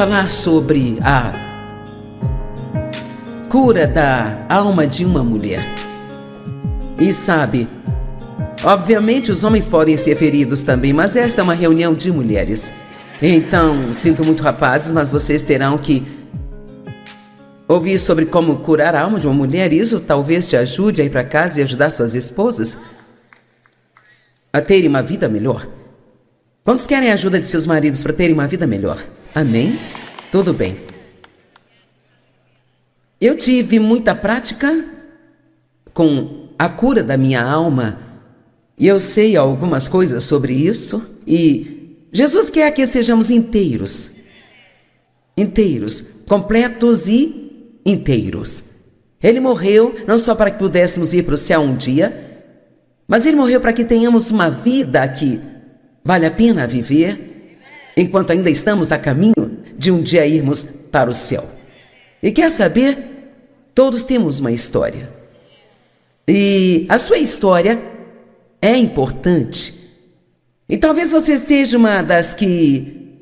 falar sobre a cura da alma de uma mulher. E sabe, obviamente os homens podem ser feridos também, mas esta é uma reunião de mulheres. Então, sinto muito, rapazes, mas vocês terão que ouvir sobre como curar a alma de uma mulher. Isso talvez te ajude a ir para casa e ajudar suas esposas a terem uma vida melhor. Quantos querem a ajuda de seus maridos para terem uma vida melhor? Amém? Tudo bem. Eu tive muita prática com a cura da minha alma e eu sei algumas coisas sobre isso. E Jesus quer que sejamos inteiros, completos e inteiros. Ele morreu não só para que pudéssemos ir para o céu um dia, mas Ele morreu para que tenhamos uma vida que vale a pena viver enquanto ainda estamos a caminho de um dia irmos para o céu. E quer saber? Todos temos uma história. E a sua história é importante. E talvez você seja uma das que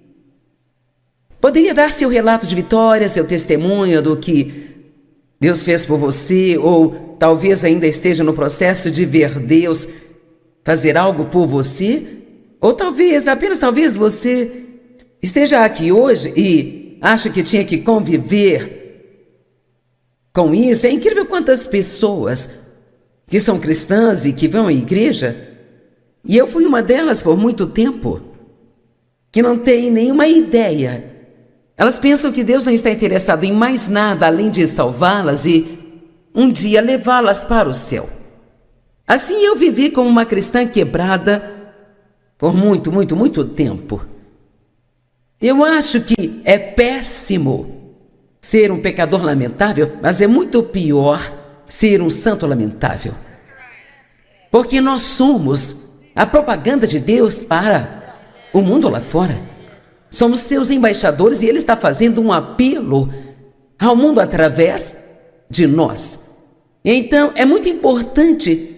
poderia dar seu relato de vitória, seu testemunho do que Deus fez por você, ou talvez ainda esteja no processo de ver Deus fazer algo por você, ou talvez, apenas talvez você esteja aqui hoje e acha que tinha que conviver com isso. É incrível quantas pessoas que são cristãs e que vão à igreja, e eu fui uma delas por muito tempo, que não tem nenhuma ideia. Elas pensam que Deus não está interessado em mais nada além de salvá-las e um dia levá-las para o céu. Assim eu vivi como uma cristã quebrada por muito tempo. Eu acho que é péssimo ser um pecador lamentável, mas é muito pior ser um santo lamentável. Porque nós somos a propaganda de Deus para o mundo lá fora. Somos seus embaixadores e Ele está fazendo um apelo ao mundo através de nós. Então, é muito importante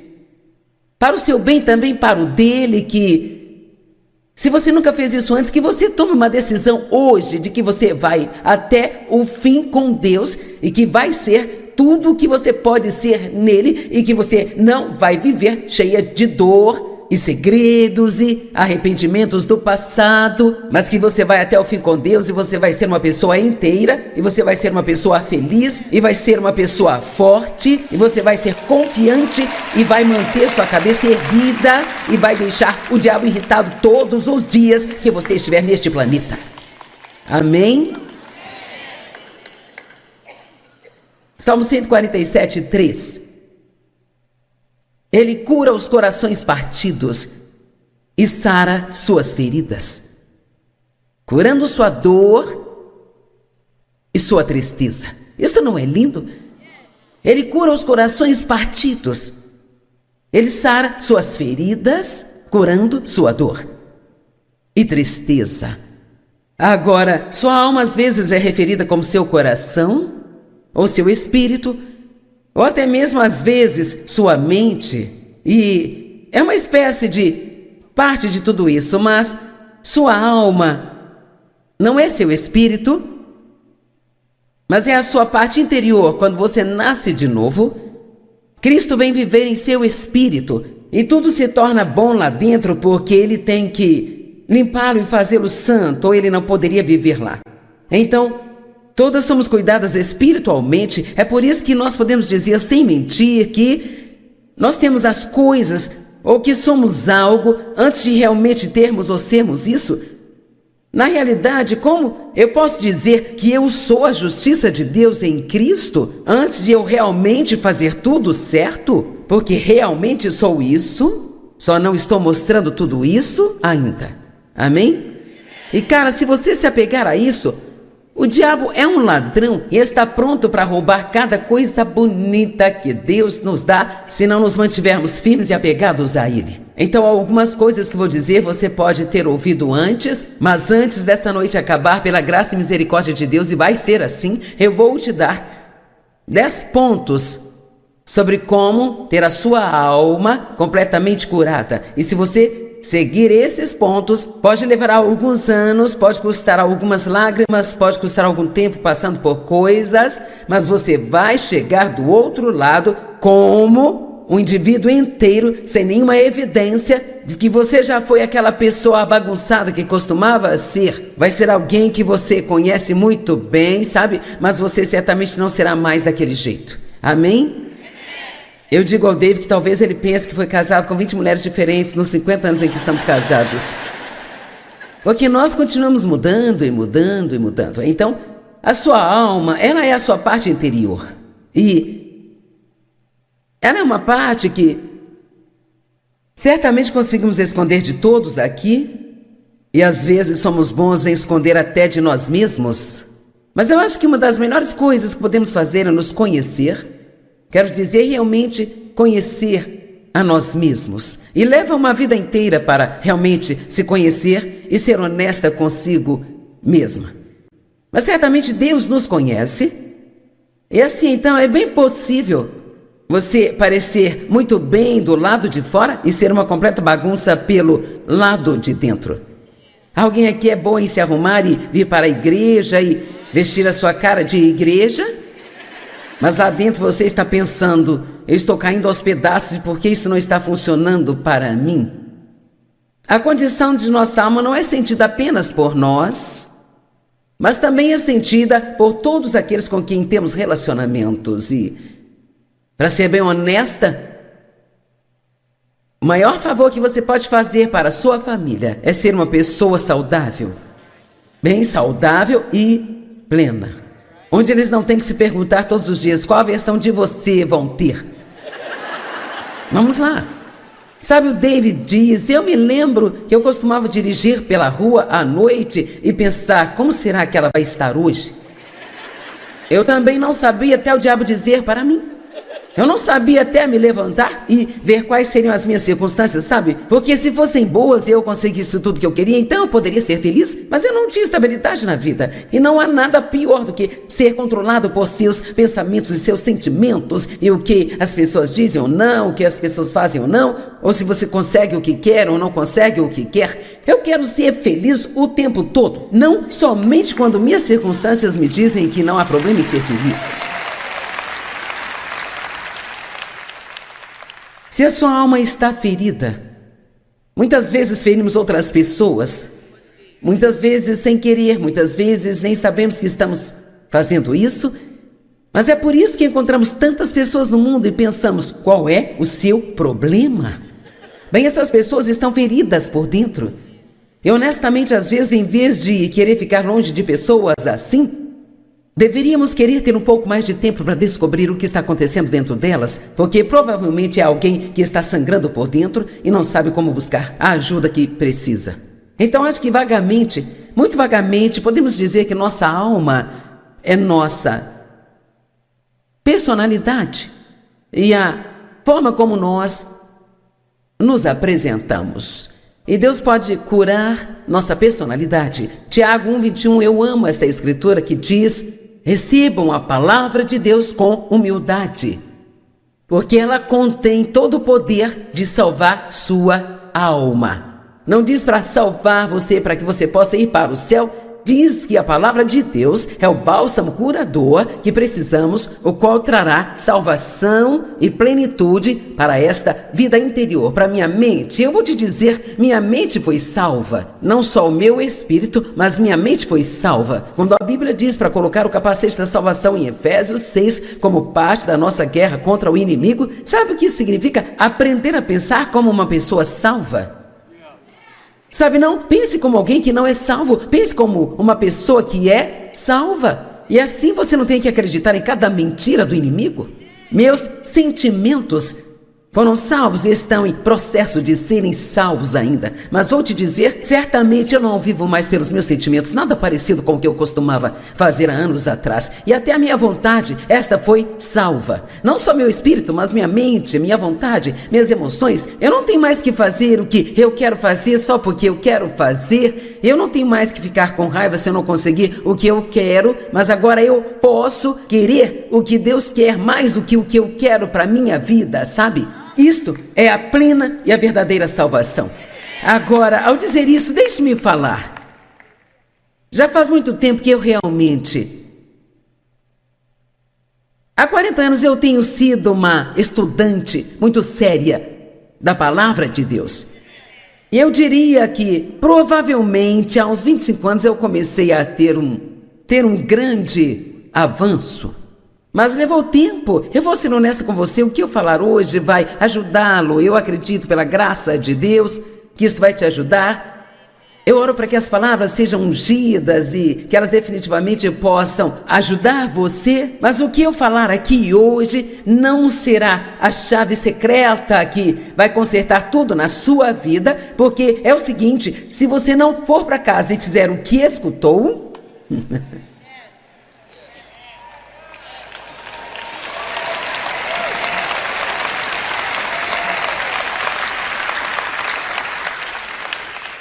para o seu bem, também para o dele, que se você nunca fez isso antes, que você tome uma decisão hoje de que você vai até o fim com Deus e que vai ser tudo o que você pode ser nele e que você não vai viver cheia de dor e segredos e arrependimentos do passado, mas que você vai até o fim com Deus e você vai ser uma pessoa inteira e você vai ser uma pessoa feliz e vai ser uma pessoa forte e você vai ser confiante e vai manter sua cabeça erguida e vai deixar o diabo irritado todos os dias que você estiver neste planeta. Amém? Salmo 147, 3. Ele cura os corações partidos e sara suas feridas, curando sua dor e sua tristeza. Isso não é lindo? Ele cura os corações partidos. Ele sara suas feridas, curando sua dor e tristeza. Agora, sua alma às vezes é referida como seu coração ou seu espírito, ou até mesmo às vezes sua mente, e é uma espécie de parte de tudo isso, mas sua alma não é seu espírito, mas é a sua parte interior. Quando você nasce de novo, Cristo vem viver em seu espírito e tudo se torna bom lá dentro porque Ele tem que limpá-lo e fazê-lo santo, ou Ele não poderia viver lá. Então, todas somos cuidadas espiritualmente. É por isso que nós podemos dizer sem mentir que nós temos as coisas ou que somos algo antes de realmente termos ou sermos isso. Na realidade, como eu posso dizer que eu sou a justiça de Deus em Cristo antes de eu realmente fazer tudo certo? Porque realmente sou isso, só não estou mostrando tudo isso ainda. Amém? E cara, se você se apegar a isso, o diabo é um ladrão e está pronto para roubar cada coisa bonita que Deus nos dá se não nos mantivermos firmes e apegados a Ele. Então, algumas coisas que vou dizer você pode ter ouvido antes, mas antes dessa noite acabar, pela graça e misericórdia de Deus, e vai ser assim, eu vou te dar 10 pontos sobre como ter a sua alma completamente curada. E se você seguir esses pontos pode levar alguns anos, pode custar algumas lágrimas, pode custar algum tempo passando por coisas, mas você vai chegar do outro lado como um indivíduo inteiro, sem nenhuma evidência de que você já foi aquela pessoa bagunçada que costumava ser. Vai ser alguém que você conhece muito bem, sabe? Mas você certamente não será mais daquele jeito. Amém? Eu digo ao David que talvez ele pense que foi casado com 20 mulheres diferentes nos 50 anos em que estamos casados. Porque nós continuamos mudando e mudando e mudando. Então, a sua alma, ela é a sua parte interior. E ela é uma parte que certamente conseguimos esconder de todos aqui. E às vezes somos bons em esconder até de nós mesmos. Mas eu acho que uma das melhores coisas que podemos fazer é nos conhecer. Quero dizer, realmente conhecer a nós mesmos. E leva uma vida inteira para realmente se conhecer e ser honesta consigo mesma. Mas certamente Deus nos conhece. E assim, então, é bem possível você parecer muito bem do lado de fora e ser uma completa bagunça pelo lado de dentro. Alguém aqui é bom em se arrumar e vir para a igreja e vestir a sua cara de igreja? Mas lá dentro você está pensando, eu estou caindo aos pedaços porque isso não está funcionando para mim. A condição de nossa alma não é sentida apenas por nós, mas também é sentida por todos aqueles com quem temos relacionamentos. E, para ser bem honesta, o maior favor que você pode fazer para a sua família é ser uma pessoa saudável, bem saudável e plena. Onde eles não têm que se perguntar todos os dias qual a versão de você vão ter. Vamos lá. Sabe, o David diz, eu me lembro que eu costumava dirigir pela rua à noite e pensar, como será que ela vai estar hoje? Eu também não sabia até o diabo dizer para mim. Eu não sabia até me levantar e ver quais seriam as minhas circunstâncias, sabe? Porque se fossem boas e eu conseguisse tudo que eu queria, então eu poderia ser feliz, mas eu não tinha estabilidade na vida. E não há nada pior do que ser controlado por seus pensamentos e seus sentimentos e o que as pessoas dizem ou não, o que as pessoas fazem ou não, ou se você consegue o que quer ou não consegue o que quer. Eu quero ser feliz o tempo todo, não somente quando minhas circunstâncias me dizem que não há problema em ser feliz. Se a sua alma está ferida, muitas vezes ferimos outras pessoas, muitas vezes sem querer, muitas vezes nem sabemos que estamos fazendo isso, mas é por isso que encontramos tantas pessoas no mundo e pensamos, qual é o seu problema? Bem, essas pessoas estão feridas por dentro. E honestamente, às vezes, em vez de querer ficar longe de pessoas assim, deveríamos querer ter um pouco mais de tempo para descobrir o que está acontecendo dentro delas, porque provavelmente é alguém que está sangrando por dentro e não sabe como buscar a ajuda que precisa. Então acho que vagamente, muito vagamente, podemos dizer que nossa alma é nossa personalidade e a forma como nós nos apresentamos. E Deus pode curar nossa personalidade. Tiago 1:21, eu amo esta escritura que diz: recebam a palavra de Deus com humildade, porque ela contém todo o poder de salvar sua alma. Não diz para salvar você, para que você possa ir para o céu. Diz que a palavra de Deus é o bálsamo curador que precisamos, o qual trará salvação e plenitude para esta vida interior, para minha mente. Eu vou te dizer, minha mente foi salva, não só o meu espírito, mas minha mente foi salva. Quando a Bíblia diz para colocar o capacete da salvação em Efésios 6, como parte da nossa guerra contra o inimigo, sabe o que isso significa? Aprender a pensar como uma pessoa salva. Sabe, não pense como alguém que não é salvo, pense como uma pessoa que é salva. E assim você não tem que acreditar em cada mentira do inimigo. Meus sentimentos foram salvos e estão em processo de serem salvos ainda. Mas vou te dizer, certamente eu não vivo mais pelos meus sentimentos, nada parecido com o que eu costumava fazer há anos atrás. E até a minha vontade, esta foi salva. Não só meu espírito, mas minha mente, minha vontade, minhas emoções. Eu não tenho mais que fazer o que eu quero fazer só porque eu quero fazer. Eu não tenho mais que ficar com raiva se eu não conseguir o que eu quero, mas agora eu posso querer o que Deus quer mais do que o que eu quero para minha vida, sabe? Isto é a plena e a verdadeira salvação. Agora, ao dizer isso, deixe-me falar. Já faz muito tempo que eu realmente... Há 40 anos eu tenho sido uma estudante muito séria da palavra de Deus. E eu diria que, provavelmente, há uns 25 anos eu comecei a ter um grande avanço. Mas levou tempo. Eu vou ser honesta com você, o que eu falar hoje vai ajudá-lo. Eu acredito, pela graça de Deus, que isso vai te ajudar. Eu oro para que as palavras sejam ungidas e que elas definitivamente possam ajudar você. Mas o que eu falar aqui hoje não será a chave secreta que vai consertar tudo na sua vida, porque é o seguinte, se você não for para casa e fizer o que escutou...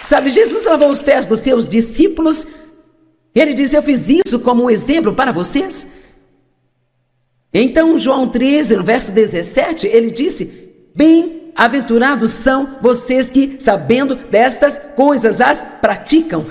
Sabe, Jesus lavou os pés dos seus discípulos. Ele disse, eu fiz isso como um exemplo para vocês. Então, João 13, no verso 17, ele disse, bem-aventurados são vocês que, sabendo destas coisas, as praticam.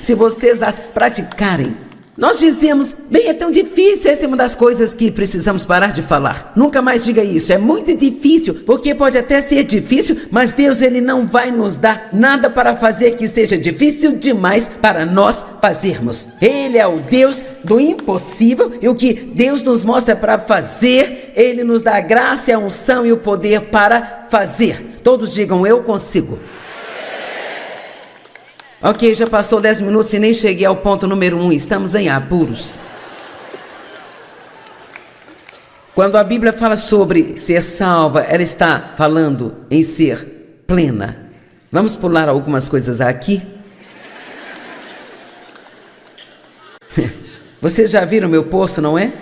Se vocês as praticarem. Nós dizemos, bem, é tão difícil, essa é uma das coisas que precisamos parar de falar. Nunca mais diga isso, é muito difícil, porque pode até ser difícil, mas Deus, Ele não vai nos dar nada para fazer que seja difícil demais para nós fazermos. Ele é o Deus do impossível e o que Deus nos mostra para fazer, Ele nos dá a graça, a unção e o poder para fazer. Todos digam, eu consigo. Ok, já passou 10 minutos e nem cheguei ao ponto número 1, estamos em apuros. Quando a Bíblia fala sobre ser salva, ela está falando em ser plena. Vamos pular algumas coisas aqui. Vocês já viram meu poço, não é?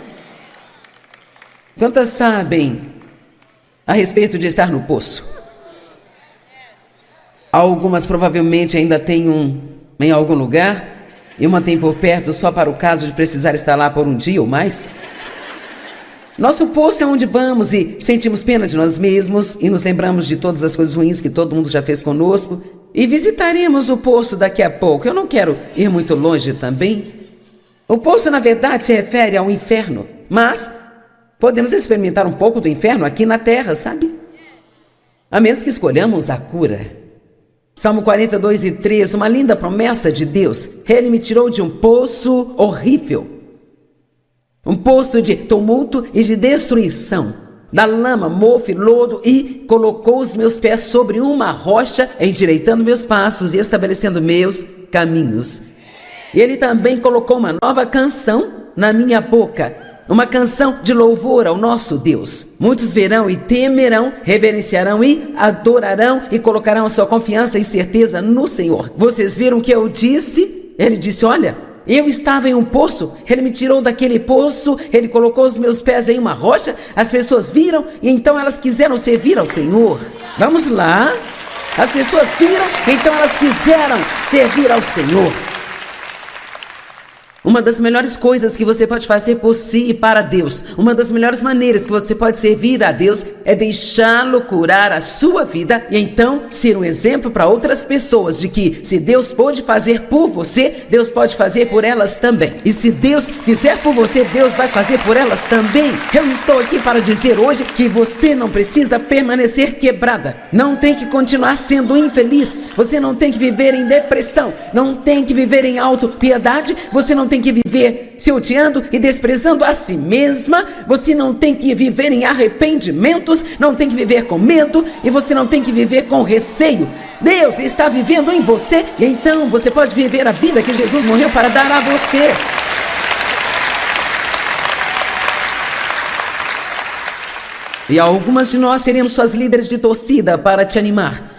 Quantas sabem a respeito de estar no poço? Algumas provavelmente ainda têm em algum lugar, e uma tem por perto só para o caso de precisar estar lá por um dia ou mais. Nosso poço é onde vamos e sentimos pena de nós mesmos e nos lembramos de todas as coisas ruins que todo mundo já fez conosco. E visitaremos o poço daqui a pouco. Eu não quero ir muito longe também. O poço, na verdade, se refere ao inferno, mas podemos experimentar um pouco do inferno aqui na terra, sabe? A menos que escolhamos a cura. Salmo 42:3, uma linda promessa de Deus. Ele me tirou de um poço horrível. Um poço de tumulto e de destruição. Da lama, mofo e lodo e colocou os meus pés sobre uma rocha, endireitando meus passos e estabelecendo meus caminhos. E Ele também colocou uma nova canção na minha boca. Uma canção de louvor ao nosso Deus. Muitos verão e temerão, reverenciarão e adorarão e colocarão a sua confiança e certeza no Senhor. Vocês viram o que eu disse? Ele disse, olha, eu estava em um poço, Ele me tirou daquele poço, Ele colocou os meus pés em uma rocha, as pessoas viram e então elas quiseram servir ao Senhor. Vamos lá. As pessoas viram, então elas quiseram servir ao Senhor. Uma das melhores coisas que você pode fazer por si e para Deus, uma das melhores maneiras que você pode servir a Deus é deixá-lo curar a sua vida e então ser um exemplo para outras pessoas de que se Deus pode fazer por você, Deus pode fazer por elas também. E se Deus fizer por você, Deus vai fazer por elas também. Eu estou aqui para dizer hoje que você não precisa permanecer quebrada, não tem que continuar sendo infeliz, você não tem que viver em depressão, não tem que viver em autopiedade, você não tem que viver se odiando e desprezando a si mesma, você não tem que viver em arrependimentos, não tem que viver com medo e você não tem que viver com receio. Deus está vivendo em você e então você pode viver a vida que Jesus morreu para dar a você. E algumas de nós seremos suas líderes de torcida para te animar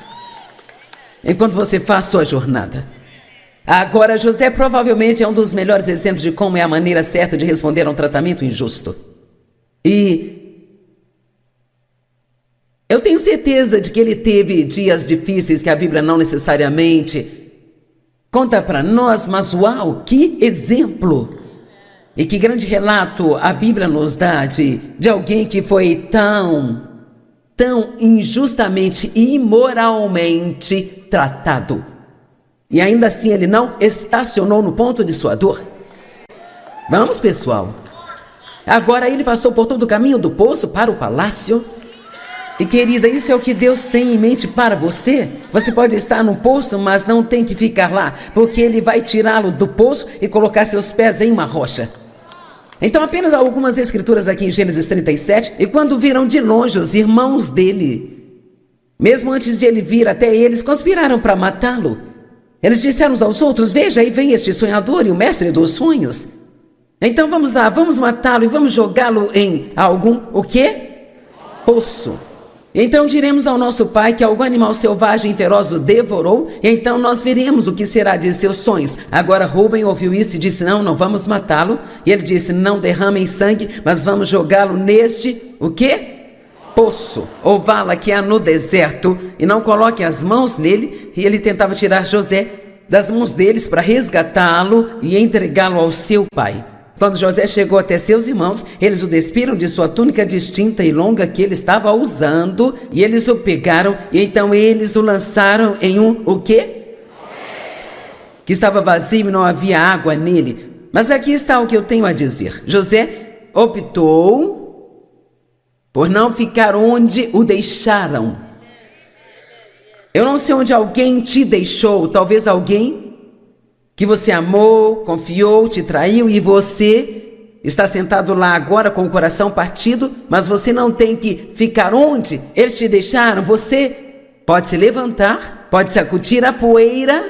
enquanto você faz sua jornada. Agora, José provavelmente é um dos melhores exemplos de como é a maneira certa de responder a um tratamento injusto. E eu tenho certeza de que ele teve dias difíceis que a Bíblia não necessariamente conta para nós, mas uau, que exemplo! E que grande relato a Bíblia nos dá de alguém que foi tão tão injustamente e imoralmente tratado. E ainda assim ele não estacionou no ponto de sua dor. Vamos, pessoal. Agora ele passou por todo o caminho do poço para o palácio. E querida, isso é o que Deus tem em mente para você. Você pode estar no poço, mas não tem que ficar lá, porque Ele vai tirá-lo do poço e colocar seus pés em uma rocha. Então apenas algumas escrituras aqui em Gênesis 37. E quando viram de longe os irmãos dele, mesmo antes de ele vir até eles, conspiraram para matá-lo. Eles disseram uns aos outros: veja, aí vem este sonhador e o mestre dos sonhos. Então vamos lá, vamos matá-lo e vamos jogá-lo em algum, o quê? Poço. Então diremos ao nosso pai que algum animal selvagem e feroz o devorou, e então nós veremos o que será de seus sonhos. Agora Rúben ouviu isso e disse: não vamos matá-lo. E ele disse: não derramem sangue, mas vamos jogá-lo neste, o quê? Poço, ou vala que há no deserto, e não coloque as mãos nele. E ele tentava tirar José das mãos deles para resgatá-lo e entregá-lo ao seu pai. Quando José chegou até seus irmãos, eles o despiram de sua túnica distinta e longa que ele estava usando, e eles o pegaram, e então eles o lançaram em um, o quê? Que estava vazio e não havia água nele. Mas aqui está o que eu tenho a dizer. José optou por não ficar onde o deixaram. Eu não sei onde alguém te deixou, talvez alguém que você amou, confiou, te traiu, e você está sentado lá agora com o coração partido, mas você não tem que ficar onde eles te deixaram. Você pode se levantar, pode sacudir a poeira,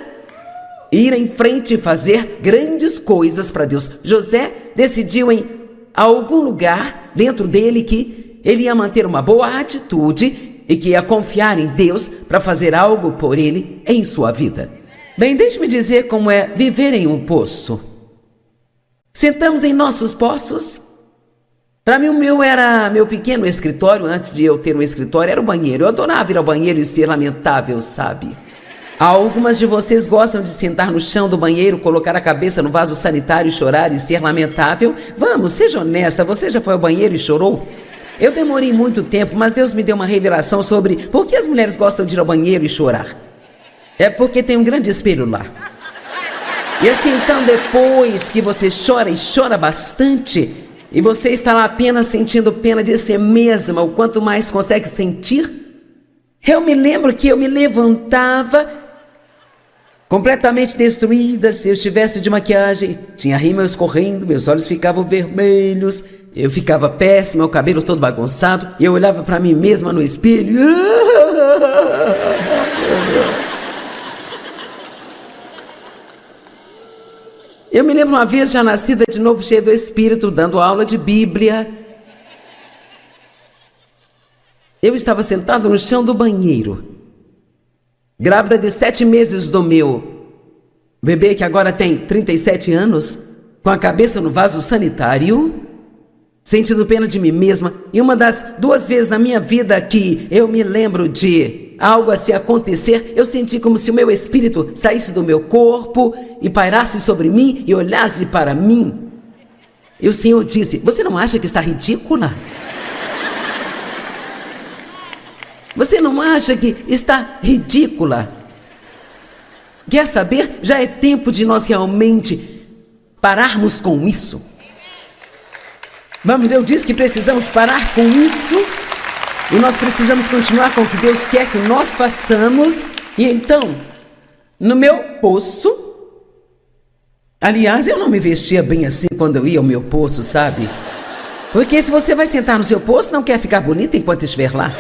ir em frente e fazer grandes coisas para Deus. José decidiu em algum lugar dentro dele que ele ia manter uma boa atitude e que ia confiar em Deus para fazer algo por ele em sua vida. Bem, deixe-me dizer como é viver em um poço. Sentamos em nossos poços. Para mim, o meu pequeno escritório, antes de eu ter um escritório, era o banheiro. Eu adorava ir ao banheiro e ser lamentável, sabe? Algumas de vocês gostam de sentar no chão do banheiro, colocar a cabeça no vaso sanitário, chorar e ser lamentável? Vamos, seja honesta, você já foi ao banheiro e chorou? Eu demorei muito tempo, mas Deus me deu uma revelação sobre por que as mulheres gostam de ir ao banheiro e chorar. É porque tem um grande espelho lá. E assim, então, depois que você chora e chora bastante, e você está lá apenas sentindo pena de si mesma, o quanto mais consegue sentir, eu me lembro que eu me levantava completamente destruída. Se eu estivesse de maquiagem, tinha rímel escorrendo, meus olhos ficavam vermelhos, eu ficava péssima, o cabelo todo bagunçado, e eu olhava para mim mesma no espelho. Eu me lembro uma vez, já nascida de novo, cheia do Espírito, dando aula de Bíblia. Eu estava sentada no chão do banheiro, grávida de 7 meses do meu bebê, que agora tem 37 anos, com a cabeça no vaso sanitário, sentindo pena de mim mesma. E uma das 2 vezes na minha vida que eu me lembro de algo assim acontecer, eu senti como se o meu espírito saísse do meu corpo e pairasse sobre mim e olhasse para mim. E o Senhor disse: você não acha que está ridícula? Você não acha que está ridícula? Quer saber? Já é tempo de nós realmente pararmos com isso. Vamos, eu disse que precisamos parar com isso. E nós precisamos continuar com o que Deus quer que nós façamos. E então, no meu poço, aliás, eu não me vestia bem assim quando eu ia ao meu poço, sabe? Porque se você vai sentar no seu poço, não quer ficar bonita enquanto estiver lá.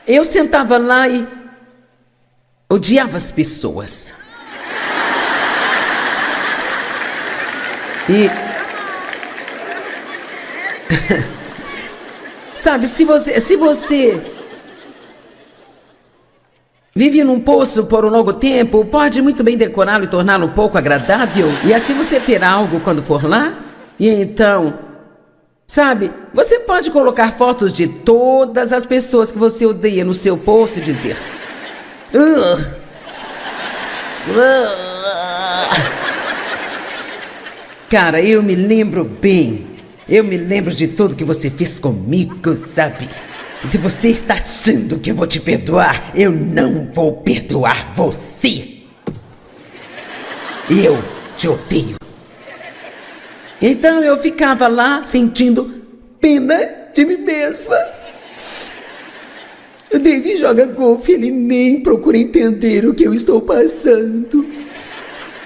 Eu sentava lá e odiava as pessoas. E sabe, se você vive num poço por um longo tempo, pode muito bem decorá-lo e torná-lo um pouco agradável, e assim você terá algo quando for lá. E então, sabe, você pode colocar fotos de todas as pessoas que você odeia no seu poço e dizer: cara, eu me lembro bem Eu me lembro de tudo que você fez comigo, sabe? Se você está achando que eu vou te perdoar, eu não vou perdoar você. Eu te odeio. Então eu ficava lá sentindo pena de mim mesma. O David joga golfe, ele nem procura entender o que eu estou passando.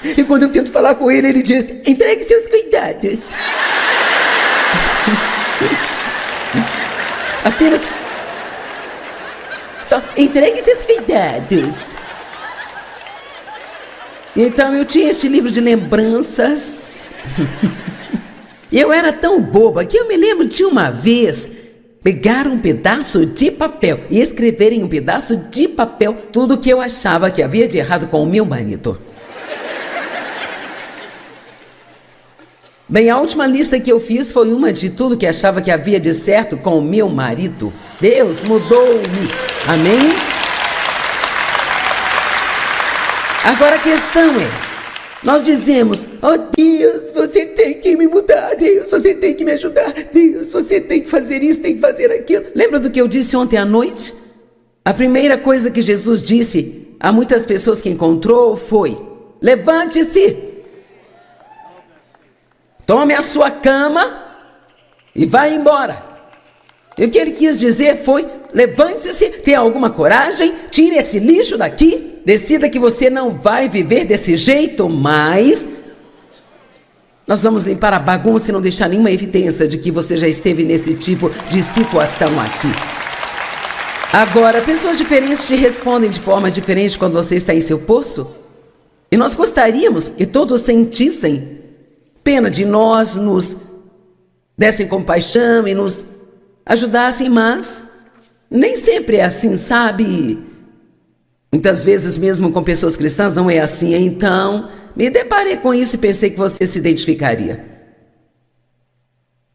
E quando eu tento falar com ele, ele diz: entregue seus cuidados. Apenas... só entregue seus cuidados. Então eu tinha este livro de lembranças. E eu era tão boba que eu me lembro de uma vez pegar um pedaço de papel e escrever em um pedaço de papel tudo o que eu achava que havia de errado com o meu marido. Bem, a última lista que eu fiz foi uma de tudo que achava que havia de certo com o meu marido. Deus mudou-me. Amém? Agora a questão é, nós dizemos: oh Deus, você tem que me mudar, Deus, você tem que me ajudar, Deus, você tem que fazer isso, tem que fazer aquilo. Lembra do que eu disse ontem à noite? A primeira coisa que Jesus disse a muitas pessoas que encontrou foi: levante-se, tome a sua cama e vá embora. E o que ele quis dizer foi: levante-se, tenha alguma coragem, tire esse lixo daqui, decida que você não vai viver desse jeito mais. Nós vamos limpar a bagunça e não deixar nenhuma evidência de que você já esteve nesse tipo de situação aqui. Agora, pessoas diferentes te respondem de forma diferente quando você está em seu poço. E nós gostaríamos que todos sentissem pena de nós, nos dessem compaixão e nos ajudassem, mas nem sempre é assim, sabe? Muitas vezes mesmo com pessoas cristãs não é assim. Então me deparei com isso e pensei que você se identificaria.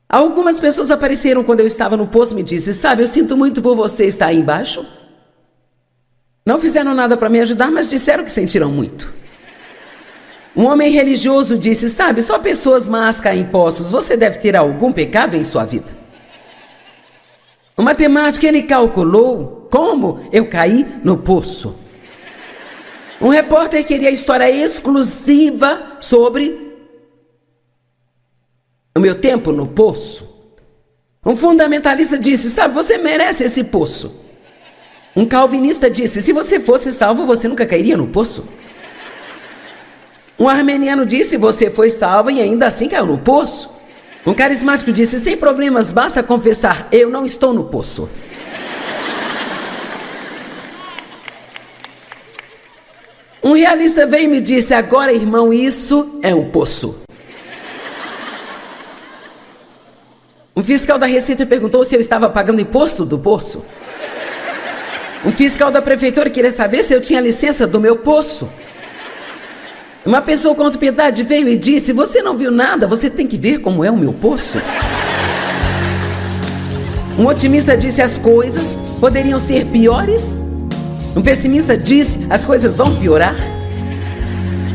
Algumas pessoas apareceram quando eu estava no poço e me disse: sabe, eu sinto muito por você estar aí embaixo. Não fizeram nada para me ajudar, mas disseram que sentiram muito. Um homem religioso disse: sabe, só pessoas más caem em poços, você deve ter algum pecado em sua vida. O matemático, ele calculou como eu caí no poço. Um repórter queria história exclusiva sobre o meu tempo no poço. Um fundamentalista disse: sabe, você merece esse poço. Um calvinista disse: se você fosse salvo, você nunca cairia no poço. Um armeniano disse: você foi salvo e ainda assim caiu no poço. Um carismático disse: sem problemas, basta confessar, eu não estou no poço. Um realista veio e me disse: agora, irmão, isso é um poço. Um fiscal da Receita perguntou se eu estava pagando imposto do poço. Um fiscal da prefeitura queria saber se eu tinha licença do meu poço. Uma pessoa com autopiedade veio e disse: você não viu nada, você tem que ver como é o meu poço. Um otimista disse: as coisas poderiam ser piores. Um pessimista disse: as coisas vão piorar.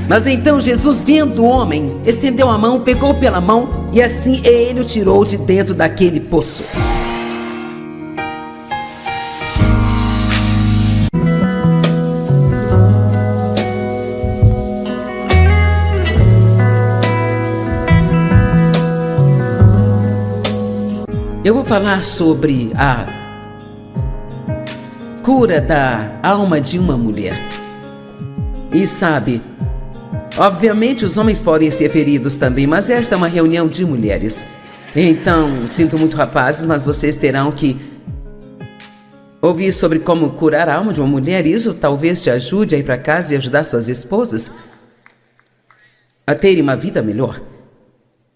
Mas então Jesus, vendo o homem, estendeu a mão, pegou pela mão e assim ele o tirou de dentro daquele poço. Eu vou falar sobre a cura da alma de uma mulher. E sabe, obviamente os homens podem ser feridos também, mas esta é uma reunião de mulheres. Então, sinto muito, rapazes, mas vocês terão que ouvir sobre como curar a alma de uma mulher. Isso talvez te ajude a ir para casa e ajudar suas esposas a terem uma vida melhor.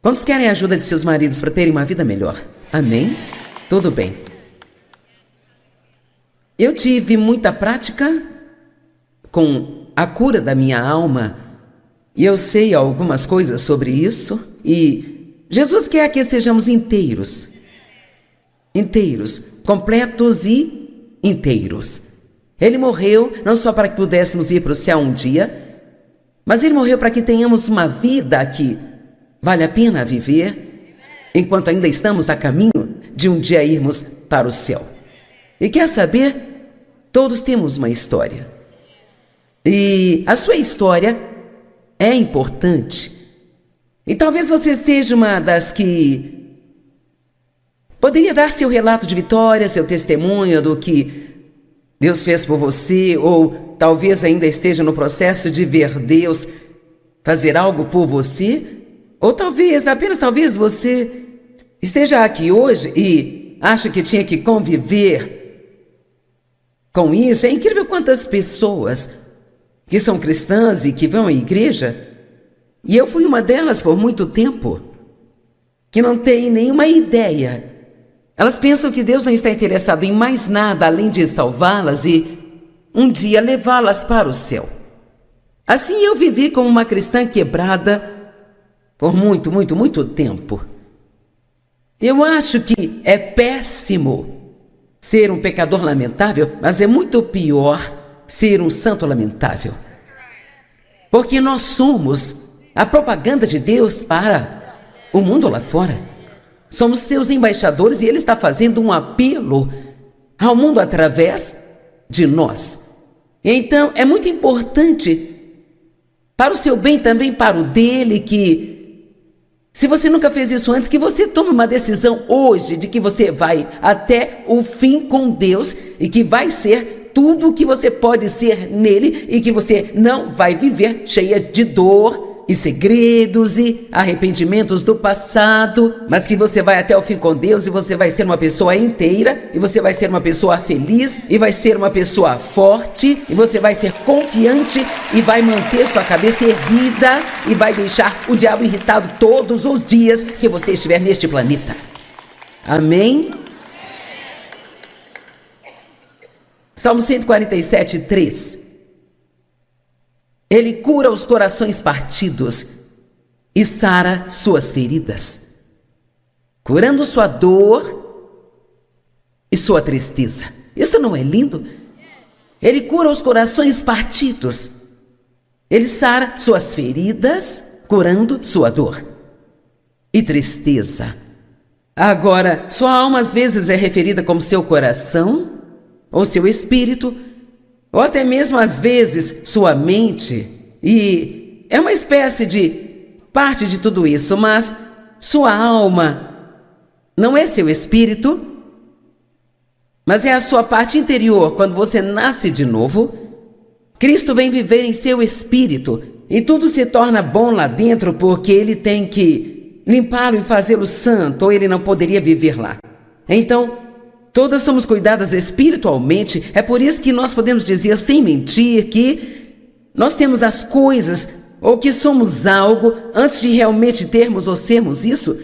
Quantos querem a ajuda de seus maridos para terem uma vida melhor? Amém? Tudo bem. Eu tive muita prática com a cura da minha alma e eu sei algumas coisas sobre isso. E Jesus quer que sejamos inteiros, completos e inteiros. Ele morreu não só para que pudéssemos ir para o céu um dia, mas ele morreu para que tenhamos uma vida que vale a pena viver. enquanto ainda estamos a caminho de um dia irmos para o céu. E quer saber? Todos temos uma história. E a sua história é importante. E talvez você seja uma das que poderia dar seu relato de vitória, seu testemunho do que Deus fez por você, ou talvez ainda esteja no processo de ver Deus fazer algo por você, ou talvez, apenas talvez, você esteja aqui hoje e acha que tinha que conviver com isso. É incrível quantas pessoas que são cristãs e que vão à igreja, e eu fui uma delas por muito tempo, que não tem nenhuma ideia. Elas pensam que Deus não está interessado em mais nada além de salvá-las e um dia levá-las para o céu. Assim eu vivi como uma cristã quebrada por muito tempo. Eu acho que é péssimo ser um pecador lamentável, mas é muito pior ser um santo lamentável. Porque nós somos a propaganda de Deus para o mundo lá fora. Somos seus embaixadores e Ele está fazendo um apelo ao mundo através de nós. Então, é muito importante para o seu bem, também para o dele, que se você nunca fez isso antes, que você tome uma decisão hoje de que você vai até o fim com Deus e que vai ser tudo o que você pode ser nele e que você não vai viver cheia de dor e segredos e arrependimentos do passado, mas que você vai até o fim com Deus e você vai ser uma pessoa inteira e você vai ser uma pessoa feliz e vai ser uma pessoa forte e você vai ser confiante e vai manter sua cabeça erguida e vai deixar o diabo irritado todos os dias que você estiver neste planeta. Amém? Salmo 147, 3. Ele cura os corações partidos e sara suas feridas, curando sua dor e sua tristeza. Isso não é lindo? Ele cura os corações partidos. Ele sara suas feridas, curando sua dor e tristeza. Agora, sua alma às vezes é referida como seu coração ou seu espírito, ou até mesmo às vezes sua mente, e é uma espécie de parte de tudo isso, mas sua alma não é seu espírito, mas é a sua parte interior. Quando você nasce de novo, Cristo vem viver em seu espírito e tudo se torna bom lá dentro porque Ele tem que limpá-lo e fazê-lo santo, ou Ele não poderia viver lá. Então, todas somos cuidadas espiritualmente. É por isso que nós podemos dizer sem mentir que nós temos as coisas ou que somos algo antes de realmente termos ou sermos isso.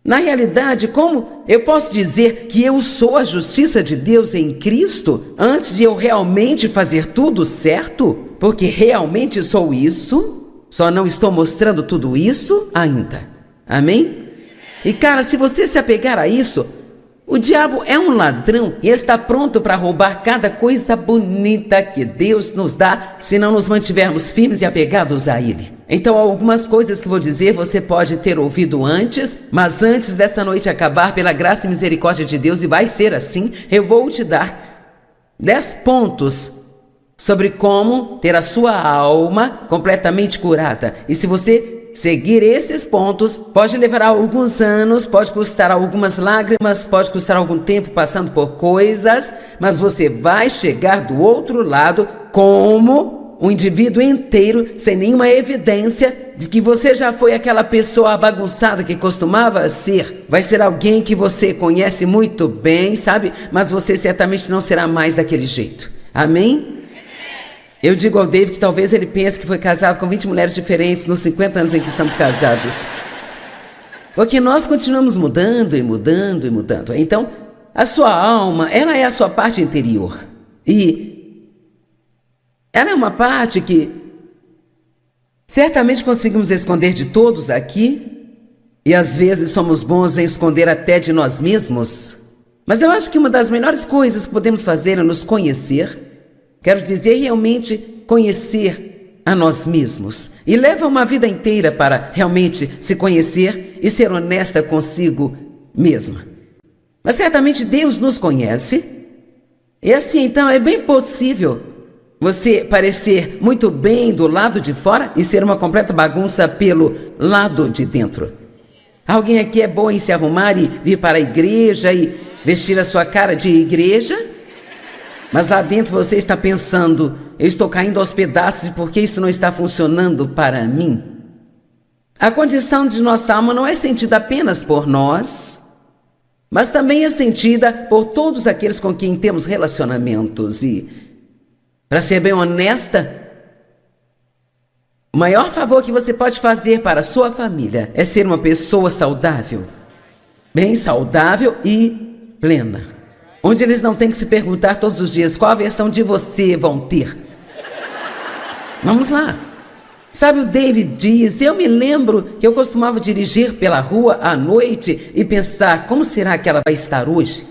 Na realidade, como eu posso dizer que eu sou a justiça de Deus em Cristo antes de eu realmente fazer tudo certo? Porque realmente sou isso, só não estou mostrando tudo isso ainda. Amém? E cara, se você se apegar a isso, o diabo é um ladrão e está pronto para roubar cada coisa bonita que Deus nos dá se não nos mantivermos firmes e apegados a Ele. Então, algumas coisas que vou dizer você pode ter ouvido antes, mas antes dessa noite acabar, pela graça e misericórdia de Deus, e vai ser assim, eu vou te dar 10 pontos sobre como ter a sua alma completamente curada. E se você seguir esses pontos, pode levar alguns anos, pode custar algumas lágrimas, pode custar algum tempo passando por coisas, mas você vai chegar do outro lado como um indivíduo inteiro, sem nenhuma evidência de que você já foi aquela pessoa bagunçada que costumava ser. Vai ser alguém que você conhece muito bem, sabe? Mas você certamente não será mais daquele jeito. Amém? Eu digo ao David que talvez ele pense que foi casado com 20 mulheres diferentes nos 50 anos em que estamos casados. Porque nós continuamos mudando e mudando e mudando. Então, a sua alma, ela é a sua parte interior. E ela é uma parte que certamente conseguimos esconder de todos aqui. E às vezes somos bons em esconder até de nós mesmos. Mas eu acho que uma das melhores coisas que podemos fazer é nos conhecer. Quero dizer, realmente conhecer a nós mesmos. E leva uma vida inteira para realmente se conhecer e ser honesta consigo mesma. Mas certamente Deus nos conhece. E assim, então, é bem possível você parecer muito bem do lado de fora e ser uma completa bagunça pelo lado de dentro. Alguém aqui é bom em se arrumar e vir para a igreja e vestir a sua cara de igreja? Mas lá dentro você está pensando: eu estou caindo aos pedaços e por que isso não está funcionando para mim? A condição de nossa alma não é sentida apenas por nós, mas também é sentida por todos aqueles com quem temos relacionamentos. E, para ser bem honesta, o maior favor que você pode fazer para a sua família é ser uma pessoa saudável, bem saudável e plena, onde eles não têm que se perguntar todos os dias qual a versão de você vão ter. Vamos lá. Sabe, o David diz: eu me lembro que eu costumava dirigir pela rua à noite e pensar, como será que ela vai estar hoje?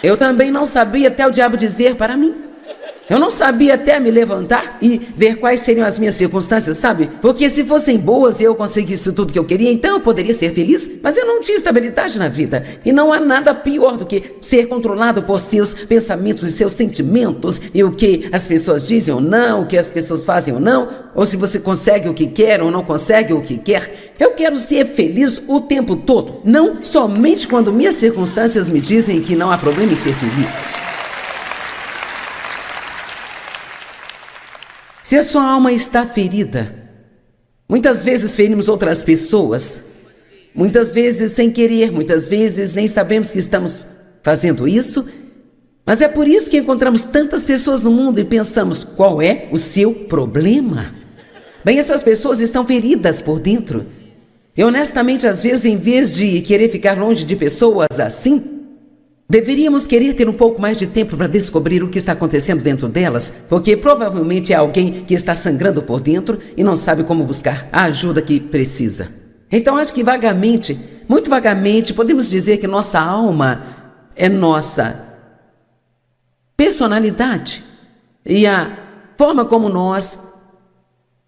Eu também não sabia até o diabo dizer para mim. Eu não sabia até me levantar e ver quais seriam as minhas circunstâncias, sabe? Porque se fossem boas e eu conseguisse tudo que eu queria, então eu poderia ser feliz, mas eu não tinha estabilidade na vida. E não há nada pior do que ser controlado por seus pensamentos e seus sentimentos, e o que as pessoas dizem ou não, o que as pessoas fazem ou não, ou se você consegue o que quer ou não consegue o que quer. Eu quero ser feliz o tempo todo, não somente quando minhas circunstâncias me dizem que não há problema em ser feliz. Se a sua alma está ferida, muitas vezes ferimos outras pessoas, muitas vezes sem querer, muitas vezes nem sabemos que estamos fazendo isso, mas é por isso que encontramos tantas pessoas no mundo e pensamos: qual é o seu problema? Bem, essas pessoas estão feridas por dentro. E honestamente, às vezes, em vez de querer ficar longe de pessoas assim, deveríamos querer ter um pouco mais de tempo para descobrir o que está acontecendo dentro delas, porque provavelmente é alguém que está sangrando por dentro e não sabe como buscar a ajuda que precisa. Então acho que vagamente, muito vagamente, podemos dizer que nossa alma é nossa personalidade e a forma como nós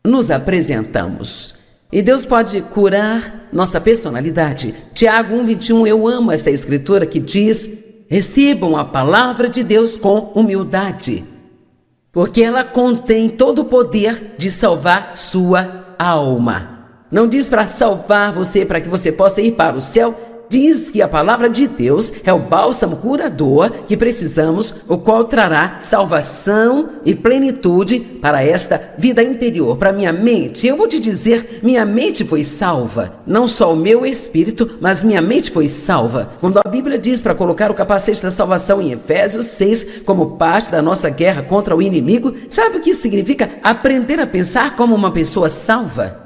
nos apresentamos. E Deus pode curar nossa personalidade. Tiago 1:21, eu amo esta escritura que diz: recebam a palavra de Deus com humildade, porque ela contém todo o poder de salvar sua alma. Não diz para salvar você para que você possa ir para o céu. Diz que a palavra de Deus é o bálsamo curador que precisamos, o qual trará salvação e plenitude para esta vida interior, para minha mente. Eu vou te dizer, minha mente foi salva, não só o meu espírito, mas minha mente foi salva. Quando a Bíblia diz para colocar o capacete da salvação em Efésios 6, como parte da nossa guerra contra o inimigo, sabe o que isso significa? Aprender a pensar como uma pessoa salva.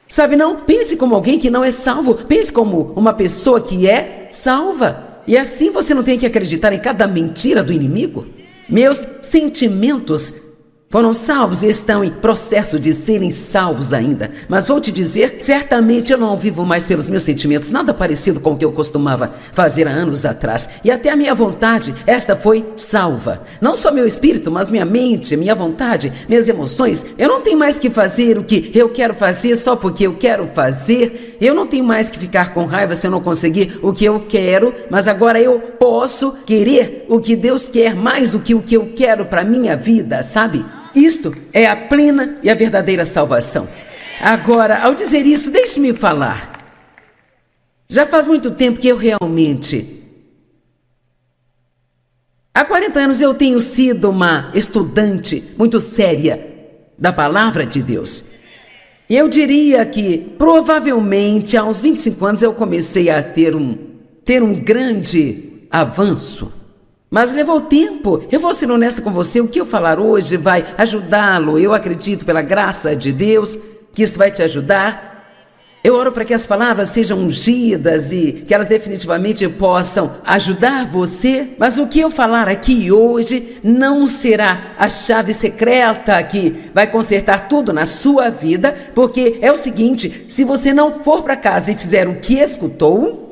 Sabe, não pense como alguém que não é salvo, pense como uma pessoa que é salva. E assim você não tem que acreditar em cada mentira do inimigo. Meus sentimentos foram salvos e estão em processo de serem salvos ainda. Mas vou te dizer, certamente eu não vivo mais pelos meus sentimentos, nada parecido com o que eu costumava fazer há anos atrás. E até a minha vontade, esta foi salva. Não só meu espírito, mas minha mente, minha vontade, minhas emoções. Eu não tenho mais que fazer o que eu quero fazer só porque eu quero fazer. Eu não tenho mais que ficar com raiva se eu não conseguir o que eu quero, mas agora eu posso querer o que Deus quer mais do que o que eu quero para minha vida, sabe? Isto é a plena e a verdadeira salvação. Agora, ao dizer isso, deixe-me falar. Já faz muito tempo que eu realmente... Há 40 anos eu tenho sido uma estudante muito séria da palavra de Deus. E eu diria que, provavelmente, há uns 25 anos eu comecei a ter um grande avanço. Mas levou tempo. Eu vou ser honesta com você, o que eu falar hoje vai ajudá-lo. Eu acredito, pela graça de Deus, que isso vai te ajudar. Eu oro para que as palavras sejam ungidas e que elas definitivamente possam ajudar você. Mas o que eu falar aqui hoje não será a chave secreta que vai consertar tudo na sua vida, porque é o seguinte, se você não for para casa e fizer o que escutou...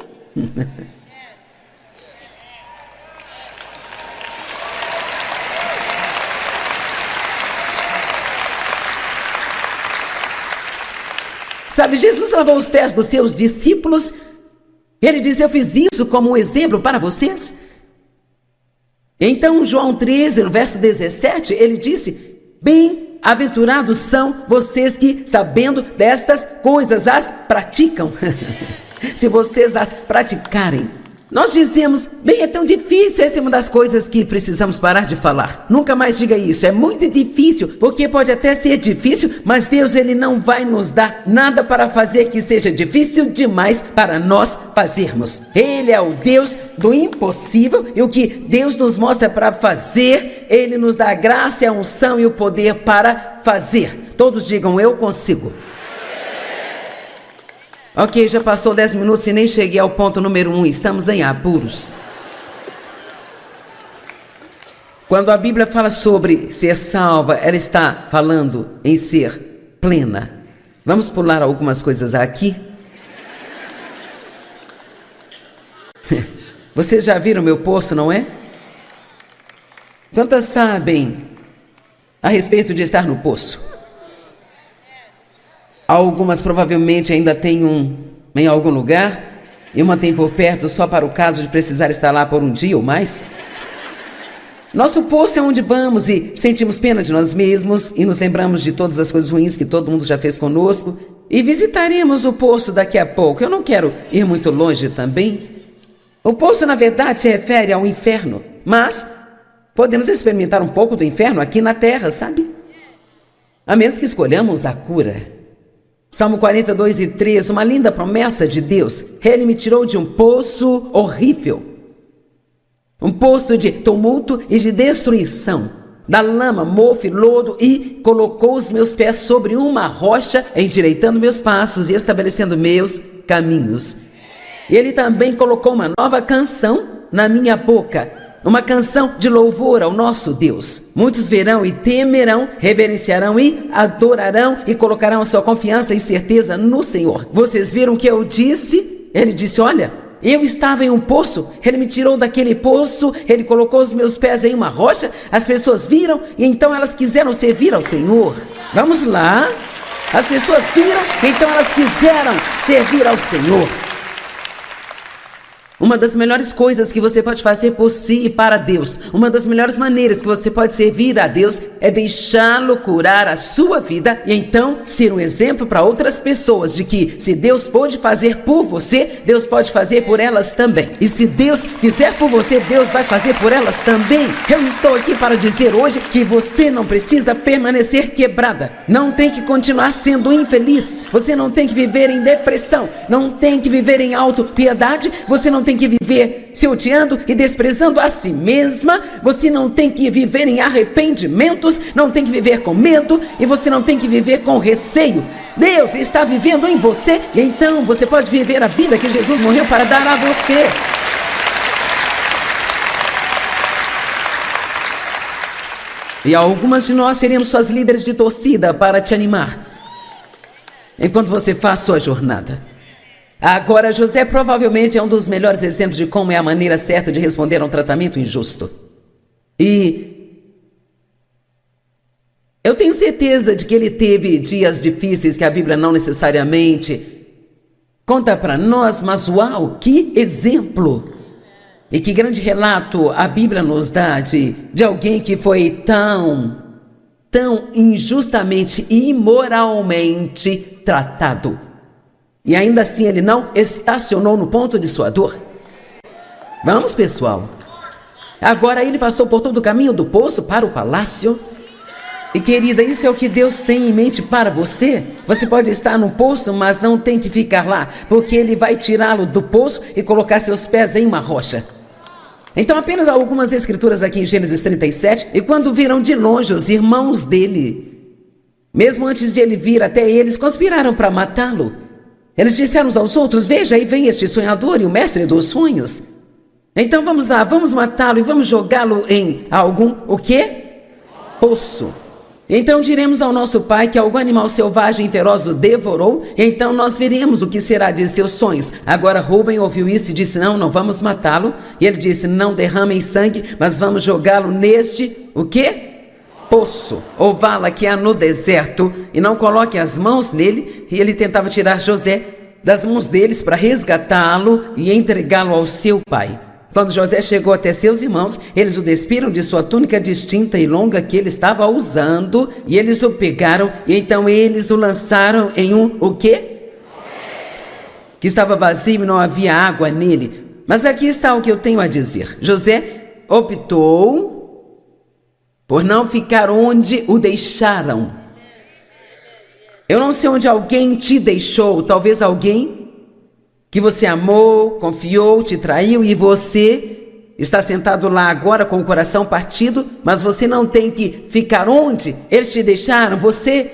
Sabe, Jesus lavou os pés dos seus discípulos. Ele disse: eu fiz isso como um exemplo para vocês. Então, João 13, no verso 17, ele disse: bem-aventurados são vocês que, sabendo destas coisas, as praticam. Se vocês as praticarem. Nós dizemos: bem, é tão difícil. Essa é uma das coisas que precisamos parar de falar. Nunca mais diga isso. É muito difícil, porque pode até ser difícil, mas Deus, ele não vai nos dar nada para fazer que seja difícil demais para nós fazermos. Ele é o Deus do impossível, e o que Deus nos mostra para fazer, ele nos dá a graça, a unção e o poder para fazer. Todos digam: eu consigo. Ok, já passou 10 minutos e nem cheguei ao ponto número 1. Estamos em apuros. Quando a Bíblia fala sobre ser salva, ela está falando em ser plena. Vamos pular algumas coisas aqui. Vocês já viram meu poço, não é? Quantas sabem a respeito de estar no poço? Algumas provavelmente ainda têm em algum lugar, e uma tem por perto só para o caso de precisar estar lá por um dia ou mais. Nosso poço é onde vamos e sentimos pena de nós mesmos e nos lembramos de todas as coisas ruins que todo mundo já fez conosco, e visitaremos o poço daqui a pouco. Eu não quero ir muito longe também. O poço, na verdade, se refere ao inferno, mas podemos experimentar um pouco do inferno aqui na terra, sabe? A menos que escolhamos a cura. Salmo 42:3, uma linda promessa de Deus. Ele me tirou de um poço horrível, um poço de tumulto e de destruição, da lama, mofo e lodo, e colocou os meus pés sobre uma rocha, endireitando meus passos e estabelecendo meus caminhos. Ele também colocou uma nova canção na minha boca, uma canção de louvor ao nosso Deus. Muitos verão e temerão, reverenciarão e adorarão e colocarão a sua confiança e certeza no Senhor. Vocês viram o que eu disse? Ele disse: olha, eu estava em um poço, ele me tirou daquele poço, ele colocou os meus pés em uma rocha, as pessoas viram e então elas quiseram servir ao Senhor. Vamos lá. As pessoas viram, então elas quiseram servir ao Senhor. Uma das melhores coisas que você pode fazer por si e para Deus, uma das melhores maneiras que você pode servir a Deus é deixá-lo curar a sua vida e então ser um exemplo para outras pessoas de que se Deus pode fazer por você, Deus pode fazer por elas também. E se Deus fizer por você, Deus vai fazer por elas também. Eu estou aqui para dizer hoje que você não precisa permanecer quebrada, não tem que continuar sendo infeliz, você não tem que viver em depressão, não tem que viver em autopiedade, você não tem que viver se odiando e desprezando a si mesma, você não tem que viver em arrependimentos, não tem que viver com medo e você não tem que viver com receio. Deus está vivendo em você e então você pode viver a vida que Jesus morreu para dar a você. E algumas de nós seremos suas líderes de torcida para te animar enquanto você faz sua jornada. Agora, José provavelmente é um dos melhores exemplos de como é a maneira certa de responder a um tratamento injusto. E eu tenho certeza de que ele teve dias difíceis que a Bíblia não necessariamente conta para nós, mas uau, que exemplo! E que grande relato a Bíblia nos dá de alguém que foi tão injustamente e imoralmente tratado. E ainda assim ele não estacionou no ponto de sua dor. Vamos, pessoal. Agora ele passou por todo o caminho do poço para o palácio. E querida, isso é o que Deus tem em mente para você. Você pode estar no poço, mas não tente ficar lá, porque ele vai tirá-lo do poço e colocar seus pés em uma rocha. Então apenas algumas escrituras aqui em Gênesis 37. E quando viram de longe os irmãos dele, mesmo antes de ele vir até eles, conspiraram para matá-lo. Eles disseram uns aos outros: veja, aí vem este sonhador e o mestre dos sonhos. Então vamos lá, vamos matá-lo e vamos jogá-lo em algum, o quê? Poço. Então diremos ao nosso pai que algum animal selvagem e feroz o devorou, e então nós veremos o que será de seus sonhos. Agora Rúben ouviu isso e disse: não vamos matá-lo. E ele disse: não derramem sangue, mas vamos jogá-lo neste, o quê? poço ou vala que há no deserto e não coloque as mãos nele. E ele tentava tirar José das mãos deles para resgatá-lo e entregá-lo ao seu pai. Quando José chegou até seus irmãos, eles o despiram de sua túnica distinta e longa que ele estava usando, e eles o pegaram, e então eles o lançaram em o quê? Que estava vazio e não havia água nele. Mas aqui está o que eu tenho a dizer. José optou por não ficar onde o deixaram. Eu não sei onde alguém te deixou, talvez alguém que você amou, confiou, te traiu e você está sentado lá agora com o coração partido, mas você não tem que ficar onde eles te deixaram. Você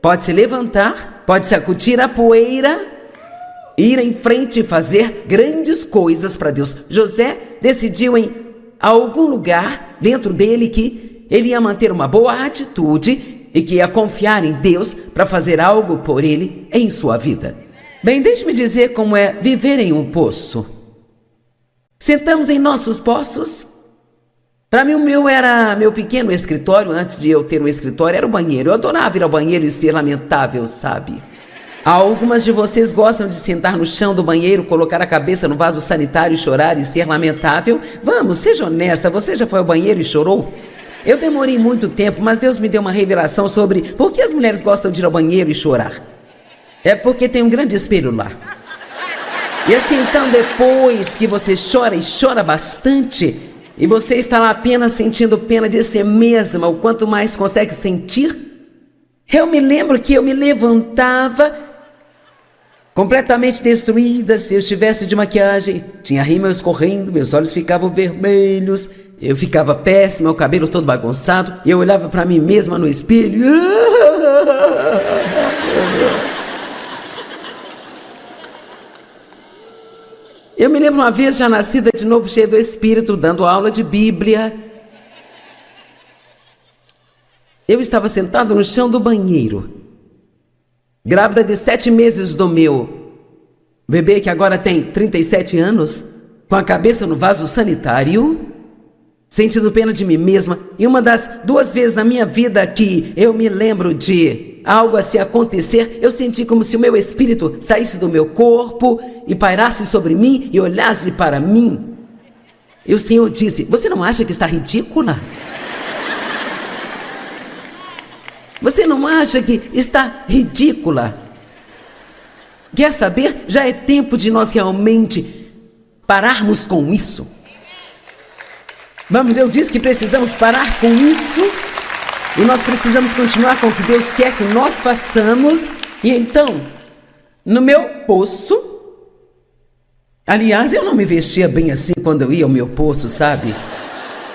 pode se levantar, pode sacudir a poeira, ir em frente e fazer grandes coisas para Deus. José decidiu em algum lugar dentro dele que ele ia manter uma boa atitude e que ia confiar em Deus para fazer algo por ele em sua vida. Bem, deixe-me dizer como é viver em um poço. Sentamos em nossos poços. Para mim, o meu era meu pequeno escritório. Antes de eu ter um escritório, era o banheiro. Eu adorava ir ao banheiro e ser lamentável, sabe? Algumas de vocês gostam de sentar no chão do banheiro, colocar a cabeça no vaso sanitário e chorar e ser lamentável? Vamos, seja honesta, você já foi ao banheiro e chorou? Eu demorei muito tempo, mas Deus me deu uma revelação sobre por que as mulheres gostam de ir ao banheiro e chorar. É porque tem um grande espelho lá. E assim, então, depois que você chora e chora bastante, e você está lá apenas sentindo pena de si mesma, o quanto mais consegue sentir, eu me lembro que eu me levantava completamente destruída. Se eu estivesse de maquiagem, tinha rímel escorrendo, meus olhos ficavam vermelhos, eu ficava péssima, o cabelo todo bagunçado, e eu olhava para mim mesma no espelho. Eu me lembro uma vez, já nascida de novo, cheia do Espírito, dando aula de Bíblia. Eu estava sentado no chão do banheiro, grávida de 7 meses do meu bebê, que agora tem 37 anos, com a cabeça no vaso sanitário, sentindo pena de mim mesma. E uma das 2 vezes na minha vida que eu me lembro de algo assim acontecer, eu senti como se o meu espírito saísse do meu corpo e pairasse sobre mim e olhasse para mim. E o Senhor disse: você não acha que está ridícula? Você não acha que está ridícula? Quer saber? Já é tempo de nós realmente pararmos com isso. Vamos, eu disse que precisamos parar com isso. E nós precisamos continuar com o que Deus quer que nós façamos. E então, no meu poço, aliás, eu não me vestia bem assim quando eu ia ao meu poço, sabe?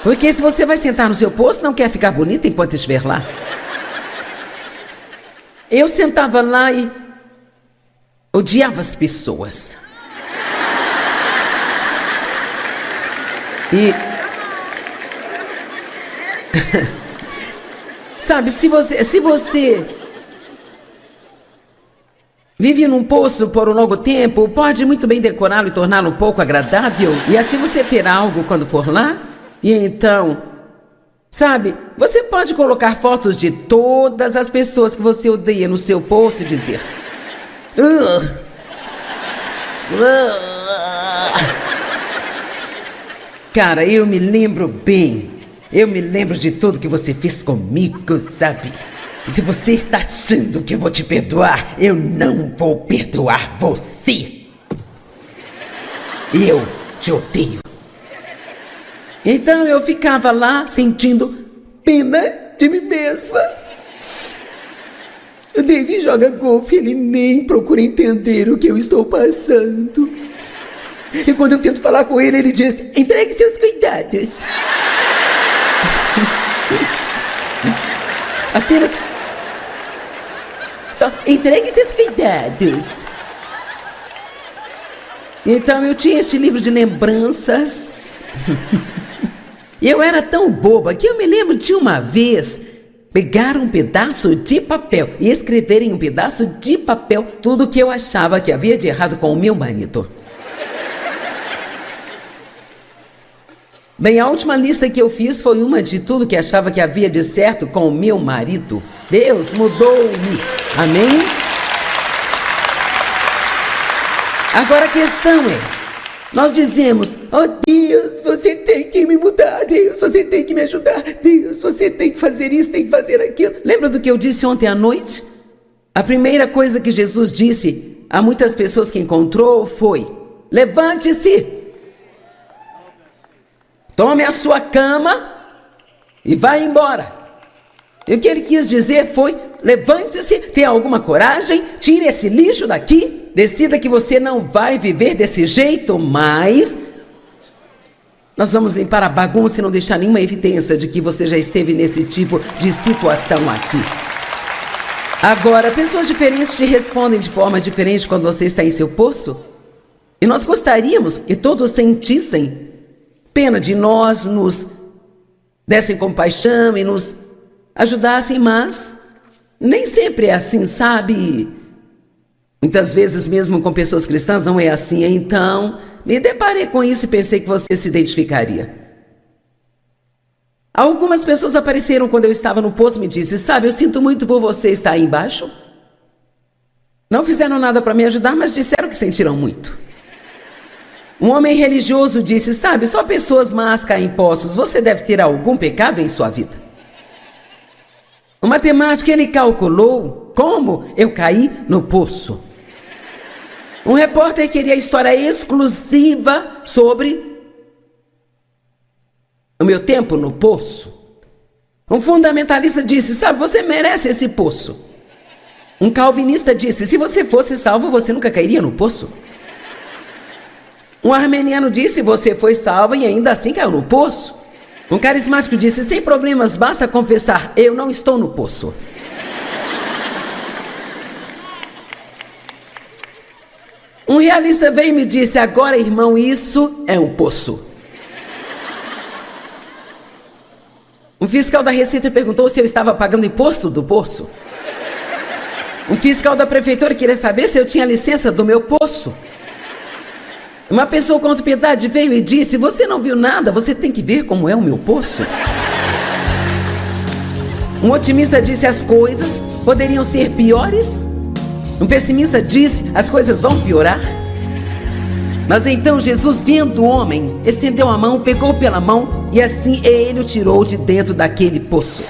Porque se você vai sentar no seu poço, não quer ficar bonita enquanto estiver lá. Eu sentava lá e odiava as pessoas. E sabe, se você vive num poço por um longo tempo, pode muito bem decorá-lo e torná-lo um pouco agradável, e assim você terá algo quando for lá. E então, sabe, você pode colocar fotos de todas as pessoas que você odeia no seu poço e dizer: cara, eu me lembro bem. Eu me lembro de tudo que você fez comigo, sabe? E se você está achando que eu vou te perdoar, eu não vou perdoar você. Eu te odeio. Então eu ficava lá sentindo pena de mim mesma. O David joga golfe, ele nem procura entender o que eu estou passando. E quando eu tento falar com ele, ele diz: entregue seus cuidados. Apenas só entregue seus cuidados. Então eu tinha este livro de lembranças. E eu era tão boba que eu me lembro de uma vez pegar um pedaço de papel e escrever em um pedaço de papel tudo o que eu achava que havia de errado com o meu marido. Bem, a última lista que eu fiz foi uma de tudo que achava que havia de certo com o meu marido. Deus mudou-me. Amém? Agora a questão é, nós dizemos, oh Deus, você tem que me mudar, Deus, você tem que me ajudar, Deus, você tem que fazer isso, tem que fazer aquilo. Lembra do que eu disse ontem à noite? A primeira coisa que Jesus disse a muitas pessoas que encontrou foi, levante-se. Tome a sua cama e vá embora. E o que ele quis dizer foi, levante-se, tenha alguma coragem, tire esse lixo daqui, decida que você não vai viver desse jeito mais. Nós vamos limpar a bagunça e não deixar nenhuma evidência de que você já esteve nesse tipo de situação aqui. Agora, pessoas diferentes te respondem de forma diferente quando você está em seu poço. E nós gostaríamos que todos sentissem pena de nós, nos dessem compaixão e nos ajudassem, mas nem sempre é assim, sabe? Muitas vezes mesmo com pessoas cristãs não é assim, então me deparei com isso e pensei que você se identificaria. Algumas pessoas apareceram quando eu estava no poço e me disse, sabe, eu sinto muito por você estar aí embaixo. Não fizeram nada para me ajudar, mas disseram que sentiram muito. Um homem religioso disse, sabe, só pessoas más caem em poços, você deve ter algum pecado em sua vida. O matemático, ele calculou como eu caí no poço. Um repórter queria história exclusiva sobre o meu tempo no poço. Um fundamentalista disse, sabe, você merece esse poço. Um calvinista disse, se você fosse salvo, você nunca cairia no poço. Um armeniano disse, você foi salvo e ainda assim caiu no poço. Um carismático disse, sem problemas, basta confessar, eu não estou no poço. Um realista veio e me disse, agora irmão, isso é um poço. Um fiscal da Receita perguntou se eu estava pagando imposto do poço. Um fiscal da prefeitura queria saber se eu tinha licença do meu poço. Uma pessoa com autopiedade veio e disse, você não viu nada, você tem que ver como é o meu poço. Um otimista disse, as coisas poderiam ser piores. Um pessimista disse, as coisas vão piorar. Mas então Jesus, vendo o homem, estendeu a mão, pegou pela mão e assim ele o tirou de dentro daquele poço.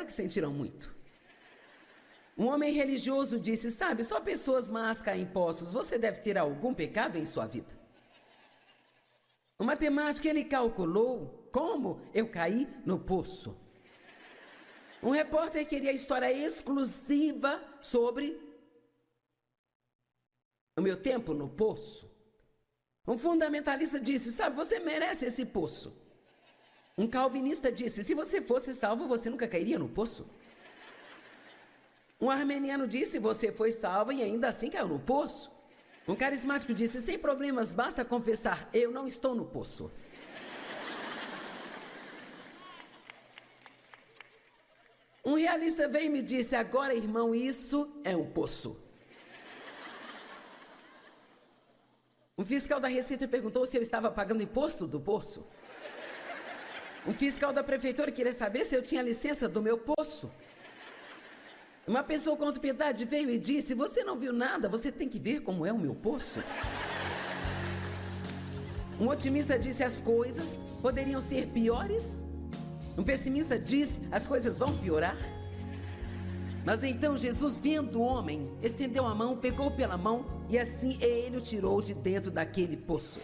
que sentiram muito. Um homem religioso disse: sabe, só pessoas más caem em poços, você deve ter algum pecado em sua vida. O matemático, ele calculou como eu caí no poço. Um repórter queria história exclusiva sobre o meu tempo no poço. Um fundamentalista disse: sabe, você merece esse poço. Um calvinista disse: se você fosse salvo, você nunca cairia no poço. Um armeniano disse: você foi salvo e ainda assim caiu no poço. Um carismático disse: sem problemas, basta confessar, eu não estou no poço. Um realista veio e me disse: agora, irmão, isso é um poço. Um fiscal da Receita perguntou se eu estava pagando imposto do poço. Um fiscal da prefeitura queria saber se eu tinha licença do meu poço. Uma pessoa com autopiedade veio e disse: você não viu nada, você tem que ver como é o meu poço. Um otimista disse: as coisas poderiam ser piores. Um pessimista disse: as coisas vão piorar. Mas então Jesus, vendo o homem, estendeu a mão, pegou pela mão e assim ele o tirou de dentro daquele poço.